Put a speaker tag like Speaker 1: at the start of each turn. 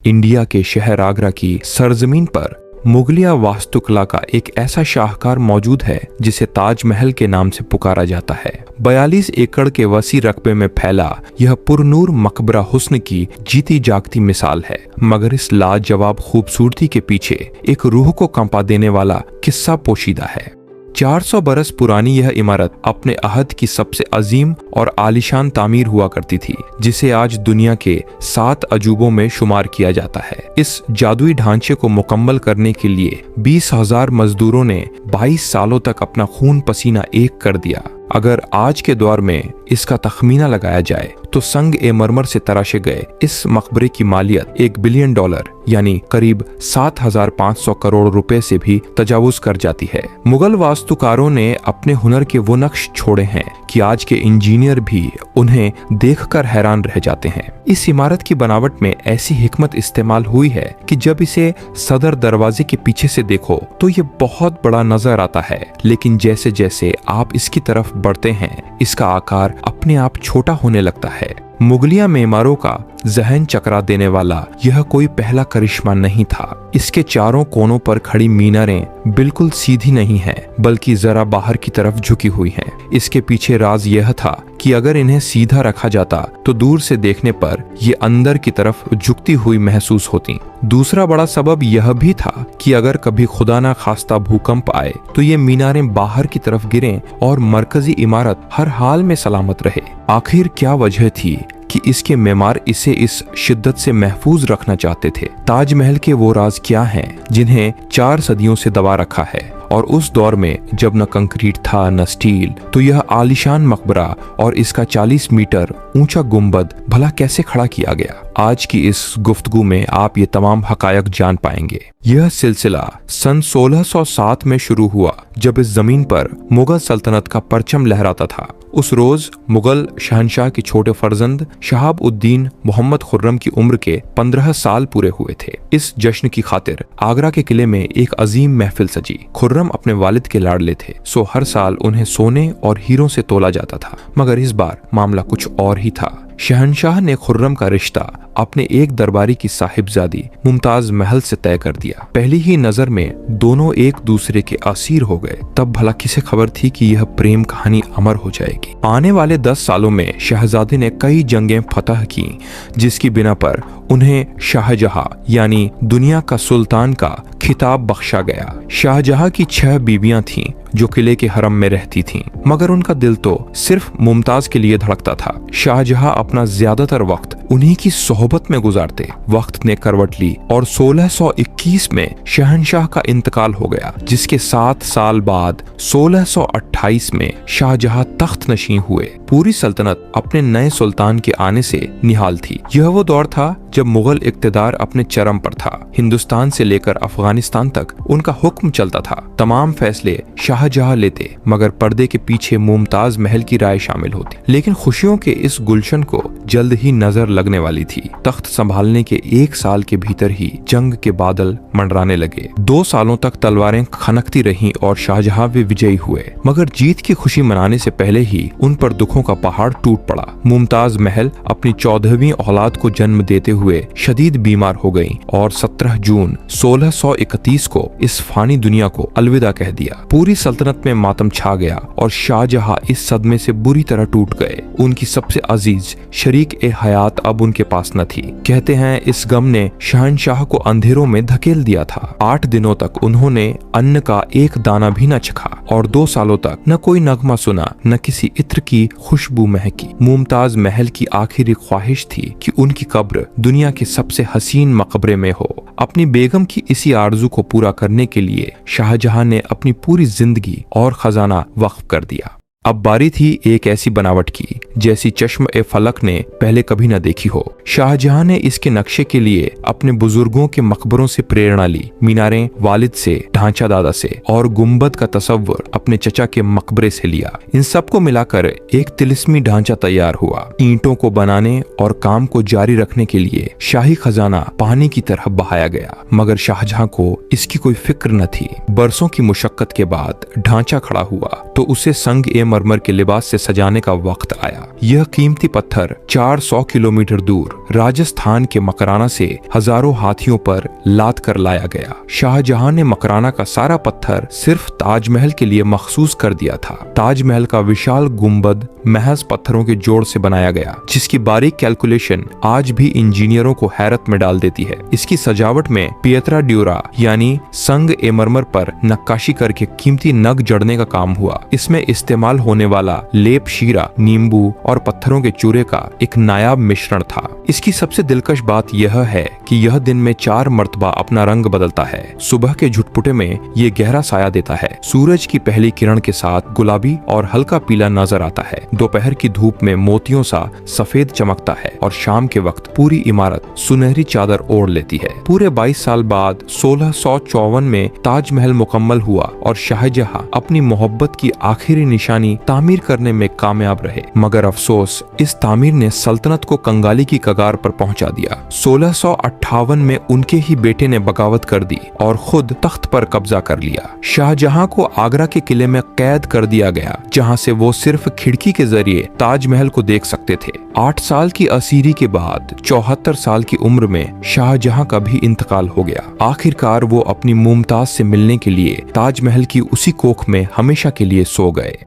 Speaker 1: India के शहर आगरा की सरजमीन पर मुगलिया वास्तुकला का एक ऐसा शाहकार मौजूद है जिसे ताजमहल के नाम से पुकारा जाता है। 42 एकड़ के वसी रकबे में फैला यह पुरनूर मकबरा हुस्न की जीती जागती मिसाल है, मगर इस लाजवाब खूबसूरती के पीछे एक रूह को कंपा देने वाला किस्सा पोशीदा है। 400 बरस पुरानी यह इमारत अपने अहद की सबसे अजीम और आलीशान तामीर हुआ करती थी, जिसे आज दुनिया के 7 अजूबों में शुमार किया जाता है। इस जादुई ढांचे को मुकम्मल करने के लिए 20,000 मजदूरों ने 22 सालों तक अपना खून पसीना एक कर दिया। अगर आज के दौर में इसका तखमीना लगाया जाए तो संग ए मरमर से तराशे गए इस मकबरे की मालियत $1 बिलियन यानी करीब 7,500 करोड़ रुपए से भी तजावुज कर जाती है। मुगल वास्तुकारों ने अपने हुनर के वो नक्श छोड़े हैं कि आज के इंजीनियर भी उन्हें देखकर हैरान रह जाते हैं। इस इमारत की बनावट में ऐसी हिकमत इस्तेमाल हुई है कि जब इसे सदर दरवाजे के पीछे से देखो तो ये बहुत बड़ा नजर आता है, लेकिन जैसे जैसे आप इसकी तरफ बढ़ते हैं इसका आकार अपने आप छोटा होने लगता है। मुगलिया मेमारों का जहन चकरा देने वाला यह कोई पहला करिश्मा नहीं था। इसके चारों कोनों पर खड़ी मीनारें बिल्कुल सीधी नहीं हैं, बल्कि जरा बाहर की तरफ झुकी हुई हैं। इसके पीछे राज यह था कि अगर इन्हें सीधा रखा जाता तो दूर से देखने पर ये अंदर की तरफ झुकती हुई महसूस होती। दूसरा बड़ा सबब यह भी था कि अगर कभी खुदा ना खास्ता भूकंप आए तो ये मीनारें बाहर की तरफ गिरें और मरकजी इमारत हर हाल में सलामत रहे। आखिर क्या वजह थी कि इसके मेमार इसे इस शिद्दत से महफूज रखना चाहते थे? ताजमहल के वो राज क्या हैं जिन्हें 4 सदियों से दबा रखा है? और उस दौर में जब न कंक्रीट था न स्टील, तो यह आलीशान मकबरा और इसका 40 मीटर ऊंचा गुंबद भला कैसे खड़ा किया गया? आज की इस गुफ्तगू में आप ये तमाम हकायक जान पाएंगे। यह सिलसिला सन 1607 में शुरू हुआ जब इस जमीन पर मुगल सल्तनत का परचम लहराता था। उस रोज मुगल शहंशाह के छोटे फर्जंद शहाब उद्दीन मोहम्मद खुर्रम की उम्र के 15 साल पूरे हुए थे। इस जश्न की खातिर आगरा के किले में एक अजीम महफिल सजी। खुर्रम अपने वालिद के लाडले थे, सो हर साल उन्हें सोने और हीरों से तोला जाता था, मगर इस बार मामला कुछ और ही था। शहंशाह ने खुर्रम का रिश्ता अपने एक दरबारी की साहिबजादी मुमताज महल से तय कर दिया। पहली ही नजर में दोनों एक दूसरे के असीर हो गए। तब भला किसे खबर थी कि यह प्रेम कहानी अमर हो जाएगी। आने वाले 10 सालों में शहजादे ने कई जंगें फतह की, जिसकी बिना पर उन्हें शाहजहां यानी दुनिया का सुल्तान का खिताब बख्शा गया। शाहजहां की 6 बीवियां थीं जो किले के हरम में रहती थीं, मगर उनका दिल तो सिर्फ मुमताज के लिए धड़कता था। शाहजहां अपना ज्यादातर वक्त उन्हीं की सोहबत में गुजारते। वक्त ने करवट ली और 1621 में शहंशाह का इंतकाल हो गया, जिसके 7 साल बाद 1628 में शाहजहां तख्त नशीं हुए। पूरी सल्तनत अपने नए सुल्तान के आने से निहाल थी। यह वो दौर था जब मुगल इक्तदार अपने चरम पर था। हिंदुस्तान से लेकर अफगानिस्तान तक उनका हुक्म चलता था। तमाम फैसले शाहजहां लेते, मगर पर्दे के पीछे मुमताज महल की राय शामिल होती। लेकिन खुशियों के इस गुलशन को जल्द ही नजर लगने वाली थी। तख्त संभालने के 1 साल के भीतर ही जंग के बादल मंडराने लगे। 2 सालों तक तलवारें खनकती रहीं और शाहजहां भी विजयी हुए, मगर जीत की खुशी मनाने से पहले ही उन पर दुखों का पहाड़ टूट पड़ा। मुमताज महल अपनी 14वीं औलाद को जन्म देते हुए शदीद बीमार हो गईं और 17 जून 1631 को इस फानी दुनिया को अलविदा कह दिया। पूरी सल्तनत में मातम छा गया और शाहजहां इस सदमे से बुरी तरह टूट गए। उनकी सबसे अजीज शरीक ए हयात अब उनके पास न थी। कहते हैं इस गम ने शहंशाह को अंधेरों में धकेल दिया था। 8 दिनों तक उन्होंने अन्न का एक दाना भी न चखा और 2 सालों तक न कोई नगमा सुना, न किसी इत्र की खुशबू महकी। मुमताज महल की आखिरी ख्वाहिश थी कि उनकी कब्र दुनिया के सबसे हसीन मकबरे में हो। अपनी बेगम की इसी आरजू को पूरा करने के लिए शाहजहां ने अपनी पूरी जिंदगी और खजाना वक्फ कर दिया। अब बारी थी एक ऐसी बनावट की जैसी चश्म ए फलक ने पहले कभी न देखी हो। शाहजहां ने इसके नक्शे के लिए अपने बुजुर्गों के मकबरों से प्रेरणा ली। मीनारें वालिद से, ढांचा दादा से और गुंबद का तसव्वुर अपने चचा के मकबरे से लिया। इन सबको मिलाकर एक तिलिस्मी ढांचा तैयार हुआ। ईंटों को बनाने और काम को जारी रखने के लिए शाही खजाना पानी की तरह बहाया गया, मगर शाहजहां को इसकी कोई फिक्र न थी। बरसों की मुशक्कत के बाद ढांचा खड़ा हुआ तो उसे संग ए संगमरमर के लिबास से सजाने का वक्त आया। यह कीमती पत्थर 400 किलोमीटर दूर राजस्थान के मकराना से हजारों हाथियों पर लाद कर लाया गया। शाहजहां ने मकराना का सारा पत्थर सिर्फ ताजमहल के लिए मखसूस कर दिया था। ताजमहल का विशाल गुंबद महज पत्थरों के जोड़ से बनाया गया, जिसकी बारीक कैलकुलेशन आज भी इंजीनियरों को हैरत में डाल देती है। इसकी सजावट में पियत्रा ड्यूरा यानी संग एमरमर पर नक्काशी करके कीमती नग जड़ने का काम हुआ। इसमें इस्तेमाल होने वाला लेप शीरा, नींबू और पत्थरों के चूरे का एक नायाब मिश्रण था। इसकी सबसे दिलकश बात यह है कि यह दिन में 4 मर्तबा अपना रंग बदलता है। सुबह के झुटपुटे में ये गहरा साया देता है, सूरज की पहली किरण के साथ गुलाबी और हल्का पीला नजर आता है, दोपहर की धूप में मोतियों सा सफेद चमकता है और शाम के वक्त पूरी इमारत सुनहरी चादर ओढ़ लेती है। पूरे 22 साल बाद 1654 में ताजमहल मुकम्मल हुआ और शाहजहां अपनी मोहब्बत की आखिरी निशानी तामीर करने में कामयाब रहे। मगर अफसोस, इस तामीर ने सल्तनत को कंगाली की कगार पर पहुंचा दिया। 1658 में उनके ही बेटे ने बगावत कर दी और खुद तख्त पर कब्जा कर लिया। शाहजहां को आगरा के किले में कैद कर दिया गया, जहां से वो सिर्फ खिड़की के जरिए ताजमहल को देख सकते थे। 8 साल की असीरी के बाद 74 साल की उम्र में शाहजहां का भी इंतकाल हो गया। आखिरकार वो अपनी मुमताज से मिलने के लिए ताजमहल की उसी कोख में हमेशा के लिए सो गए।